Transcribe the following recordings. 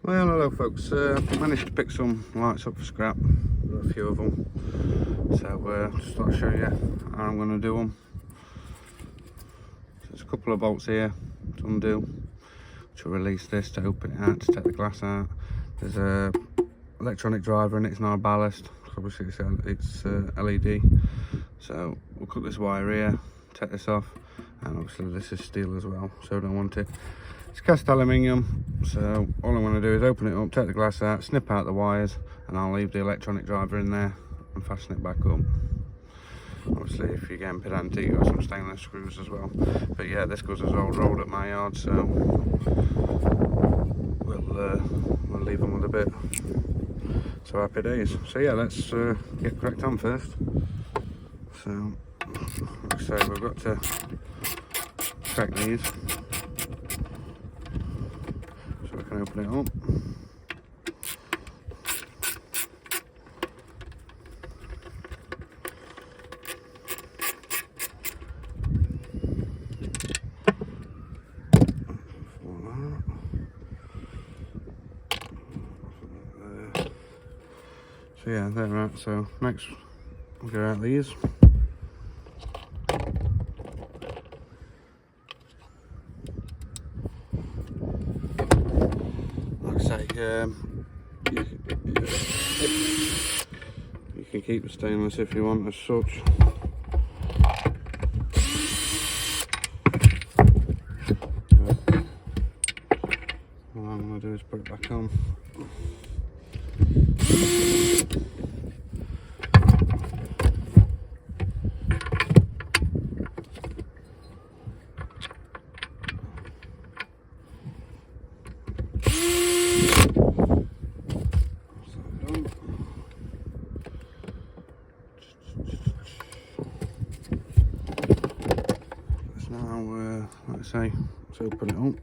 Well, hello folks, managed to pick some lights up for scrap, a few of them, so just thought I'd show you how I'm going to do them. So there's a couple of bolts here to undo, which will release this to open it out, to take the glass out. There's a electronic driver in it, it's not a ballast, obviously it's LED, so we'll cut this wire here, take this off, and obviously this is steel as well, so I don't want it. It's cast aluminium, so all I'm going to do is open it up, take the glass out, snip out the wires, and I'll leave the electronic driver in there and fasten it back up. Obviously, if you're getting pedantic, you've got some stainless screws as well. But yeah, this goes as old rolled at my yard, so we'll leave them with a bit. So happy days. So yeah, let's get cracked on first. So, like I say, we've got to crack these. Open it up. So yeah, they're right. So next we'll get out these. You can keep the stainless if you want as such. All I'm going to do is put it back on. Now, like I say, let's open it up.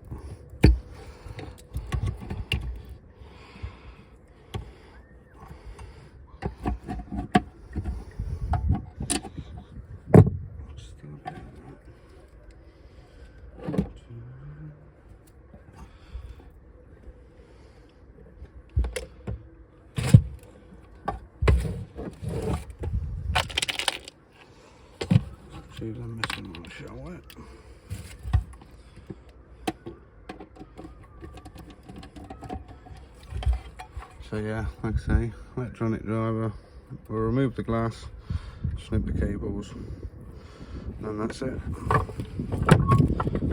Actually, I'm missing one show it. So yeah, like I say, electronic driver, we'll remove the glass, snip the cables, and that's it.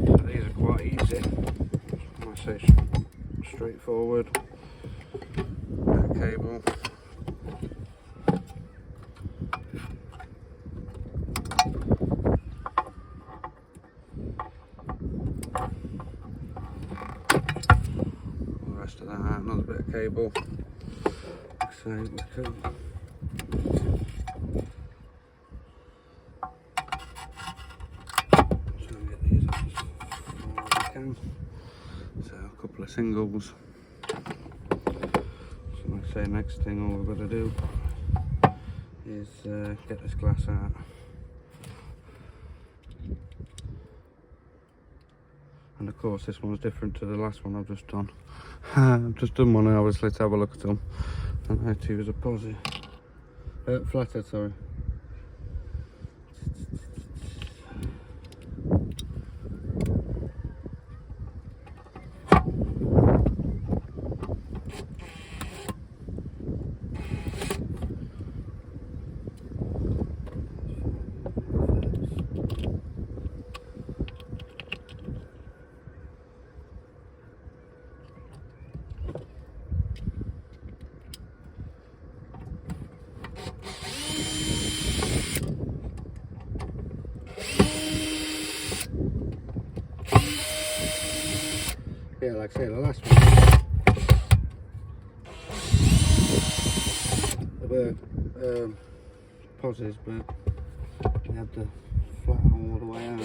So these are quite easy, I say straightforward. That cable. The rest of that out, another bit of cable. So we can get these up as far as we can. So a couple of singles. So like I say, next thing all we've got to do is get this glass out. And of course this one's different to the last one I've just done. I've just done one obviously to have a look at them. And how to use a posi. Flathead, sorry. Yeah, like I say, the last one, there were positives, but we had the flat all the way out.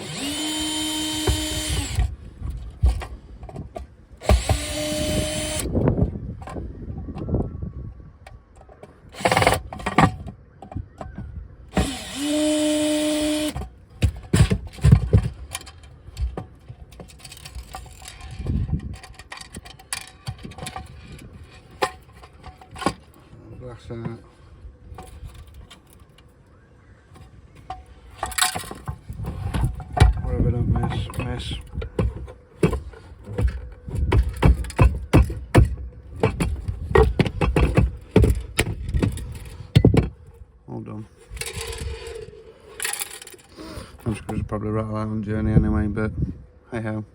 glass out. Whatever, don't miss. All done. I'm just going to probably rattle out on journey anyway, but hey ho,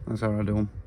that's how I do them.